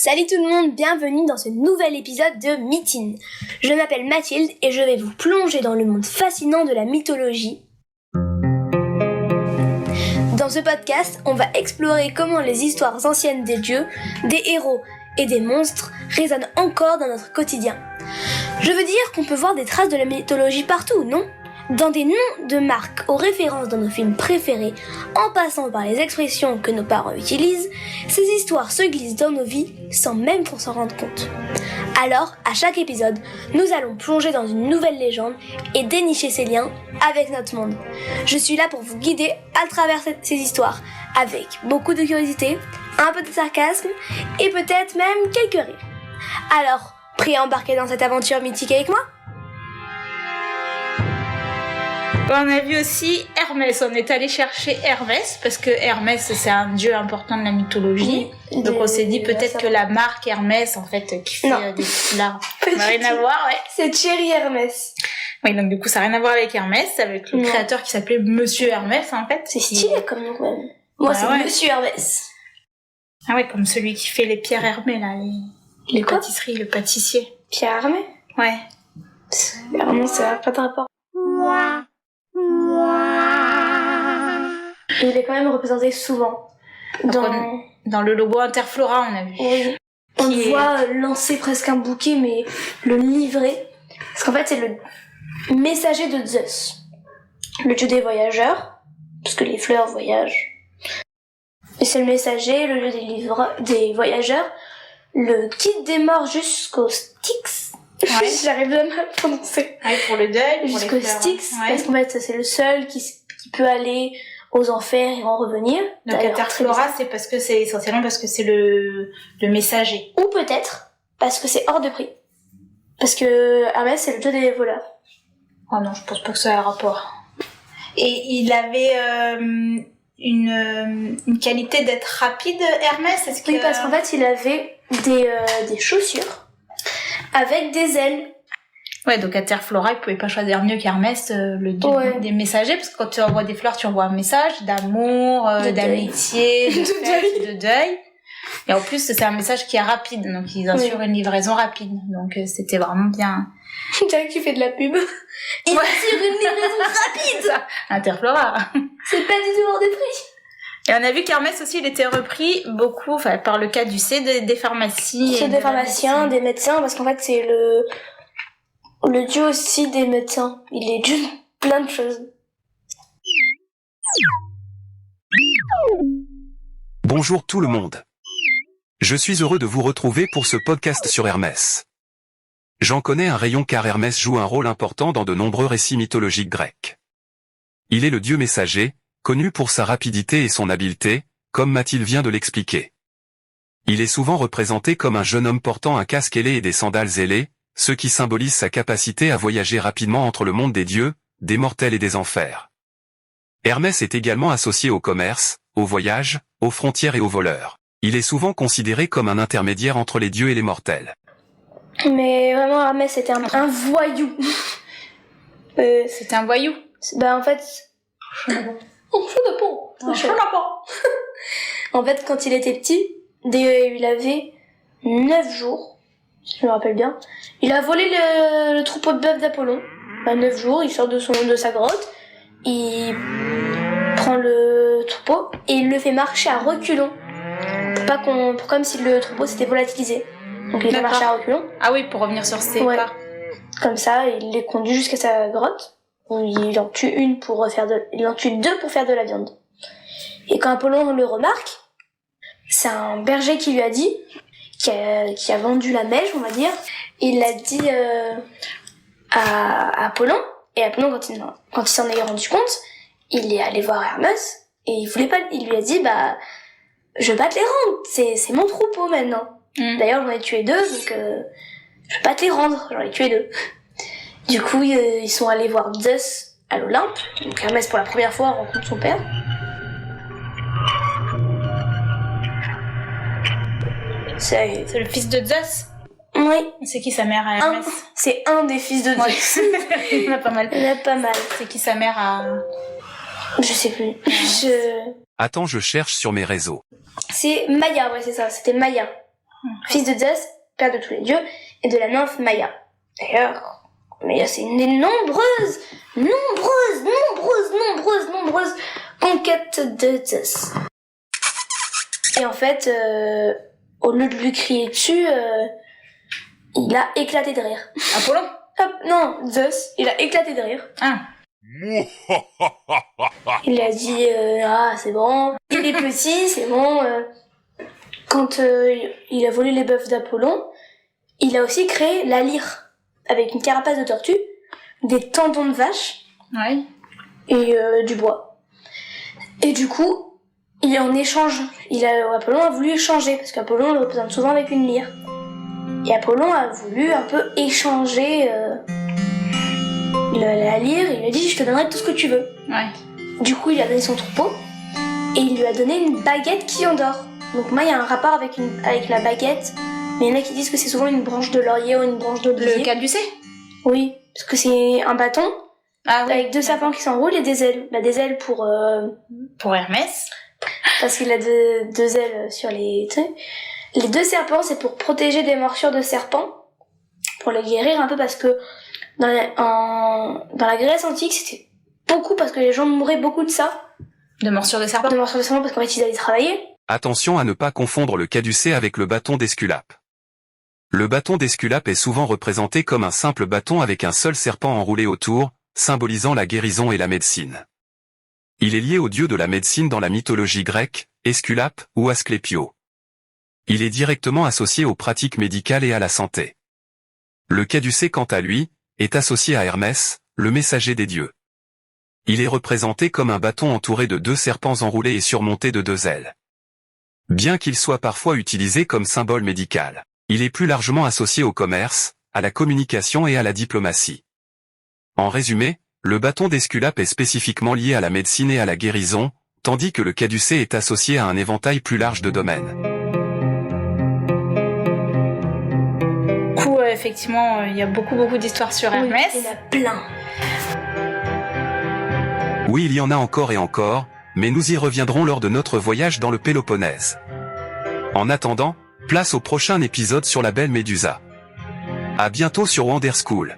Salut tout le monde, bienvenue dans ce nouvel épisode de Mythine. Je m'appelle Mathilde et je vais vous plonger dans le monde fascinant de la mythologie. Dans ce podcast, on va explorer comment les histoires anciennes des dieux, des héros et des monstres résonnent encore dans notre quotidien. Je veux dire qu'on peut voir des traces de la mythologie partout, non ? Dans des noms de marques aux références dans nos films préférés, en passant par les expressions que nos parents utilisent, ces histoires se glissent dans nos vies sans même qu'on s'en rende compte. Alors, à chaque épisode, nous allons plonger dans une nouvelle légende et dénicher ses liens avec notre monde. Je suis là pour vous guider à travers ces histoires, avec beaucoup de curiosité, un peu de sarcasme et peut-être même quelques rires. Alors, prêt à embarquer dans cette aventure mythique avec moi ? On a vu aussi Hermès, on est allé chercher Hermès parce que Hermès c'est un dieu important de la mythologie. Oui, donc on s'est dit peut-être que la marque Hermès en fait qui fait des foulards, ça n'a rien à voir, ouais. C'est Thierry Hermès. Oui, donc du coup ça n'a rien à voir avec Hermès, avec le créateur qui s'appelait Monsieur Hermès en fait. C'est stylé comme nom même. Moi c'est Monsieur Hermès. Ah ouais, comme celui qui fait les pierres Hermès là, les pâtisseries, le pâtissier. Pierre Hermès ? Ouais. Hermès ça n'a pas de rapport. Il est quand même représenté souvent dans le logo Interflora, on a vu. Oui. On le voit lancer presque un bouquet, mais le livrer. Parce qu'en fait, c'est le messager de Zeus, le dieu des voyageurs, parce que les fleurs voyagent. Et c'est le messager, le dieu des voyageurs, le guide des morts jusqu'au Styx. Ouais. J'arrive même à le prononcer. Ouais, pour le deuil, pour jusqu'au les fleurs. Styx, Ouais. parce qu'en fait, c'est le seul qui peut aller aux enfers et en revenir. Donc Interflora, c'est parce que c'est essentiellement parce que c'est le messager. Ou peut-être parce que c'est hors de prix. Parce que Hermès, c'est le dieu des voleurs. Oh non, je pense pas que ça ait un rapport. Et il avait une qualité d'être rapide, Hermès. Est-ce que... Oui, parce qu'en fait, il avait des chaussures avec des ailes. Ouais, donc Interflora, il pouvait pas choisir mieux qu'Hermès, le dieu des messagers, parce que quand tu envoies des fleurs, tu envoies un message d'amour, d'amitié, de deuil. Et en plus, c'est un message qui est rapide, donc ils assurent une livraison rapide. Donc c'était vraiment bien. Tu dirais que tu fais de la pub. Ils assurent une livraison rapide. Interflora. C'est pas du tout hors de prix. Et on a vu qu'Hermès aussi, il était repris beaucoup, par le cas des pharmacies. C'est des pharmaciens, des médecins, parce qu'en fait, c'est le dieu aussi des médecins. Il est dieu de plein de choses. Bonjour tout le monde. Je suis heureux de vous retrouver pour ce podcast sur Hermès. J'en connais un rayon car Hermès joue un rôle important dans de nombreux récits mythologiques grecs. Il est le dieu messager, connu pour sa rapidité et son habileté, comme Mathilde vient de l'expliquer. Il est souvent représenté comme un jeune homme portant un casque ailé et des sandales ailées, ce qui symbolise sa capacité à voyager rapidement entre le monde des dieux, des mortels et des enfers. Hermès est également associé au commerce, au voyage, aux frontières et aux voleurs. Il est souvent considéré comme un intermédiaire entre les dieux et les mortels. Mais vraiment, Hermès, c'était un voyou. C'était un voyou. Bah en fait... En fait, quand il était petit, il avait 9 jours, si je me rappelle bien, il a volé le troupeau de bœufs d'Apollon. 9 jours, il sort de sa grotte, il prend le troupeau et il le fait marcher à reculons. Comme si le troupeau s'était volatilisé. Donc il a marché à reculons. Ah oui, pour revenir sur ses pas. Comme ça, il les conduit jusqu'à sa grotte. Il en tue deux pour faire de la viande. Et quand Apollon le remarque, c'est un berger qui lui a dit, qui a vendu la mèche, on va dire. Il l'a dit à Apollon. Et Apollon, quand il s'en est rendu compte, il est allé voir Hermès. Et il lui a dit, je veux pas te les rendre. C'est mon troupeau maintenant. D'ailleurs, j'en ai tué 2, donc je peux pas te les rendre. J'en ai tué 2. Du coup, ils sont allés voir Zeus à l'Olympe. Donc Hermès, pour la première fois, rencontre son père. C'est le fils de Zeus. Oui. C'est qui sa mère à Hermès? C'est un des fils de Zeus. Il y en a pas mal. C'est qui sa mère à... Je sais plus. Attends, je cherche sur mes réseaux. C'est Maya, ouais, c'est ça. C'était Maya. fils de Zeus, père de tous les dieux, et de la nymphe Maïa. D'ailleurs, Maïa, c'est une des nombreuses conquêtes de Zeus. Et en fait, au lieu de lui crier dessus, il a éclaté de rire. Apollon? Non, Zeus, il a éclaté de rire. Ah. Il a dit c'est bon, il est petit, c'est bon. Quand il a volé les bœufs d'Apollon, il a aussi créé la lyre avec une carapace de tortue, des tendons de vache et du bois. Et du coup, Apollon a voulu échanger parce qu'Apollon le représente souvent avec une lyre. Et Apollon a voulu un peu échanger la lyre, il lui a dit je te donnerai tout ce que tu veux. Du coup il lui a donné son troupeau et il lui a donné une baguette qui endort. Donc moi il y a un rapport avec la baguette, mais il y en a qui disent que c'est souvent une branche de laurier ou une branche d'olivier. Le caducée? Oui, parce que c'est un bâton avec deux serpents qui s'enroulent et des ailes. Des ailes pour Hermès. Parce qu'il a deux ailes sur les... Les deux serpents c'est pour protéger des morsures de serpents, pour les guérir un peu parce que dans la Grèce antique, c'était beaucoup parce que les gens mouraient beaucoup de ça. De morsures de serpent. De morsures de serpent parce qu'en fait, ils allaient travailler. Attention à ne pas confondre le caducée avec le bâton d'Esculape. Le bâton d'Esculape est souvent représenté comme un simple bâton avec un seul serpent enroulé autour, symbolisant la guérison et la médecine. Il est lié au dieu de la médecine dans la mythologie grecque, Esculape ou Asclépio. Il est directement associé aux pratiques médicales et à la santé. Le caducée, quant à lui, est associé à Hermès, le messager des dieux. Il est représenté comme un bâton entouré de deux serpents enroulés et surmonté de deux ailes. Bien qu'il soit parfois utilisé comme symbole médical, il est plus largement associé au commerce, à la communication et à la diplomatie. En résumé, le bâton d'Esculape est spécifiquement lié à la médecine et à la guérison, tandis que le caducée est associé à un éventail plus large de domaines. Effectivement, il y a beaucoup d'histoires sur Hermès. Oui, il y en a plein. Oui, il y en a encore et encore, mais nous y reviendrons lors de notre voyage dans le Péloponnèse. En attendant, place au prochain épisode sur la belle Médusa. À bientôt sur Wonder School.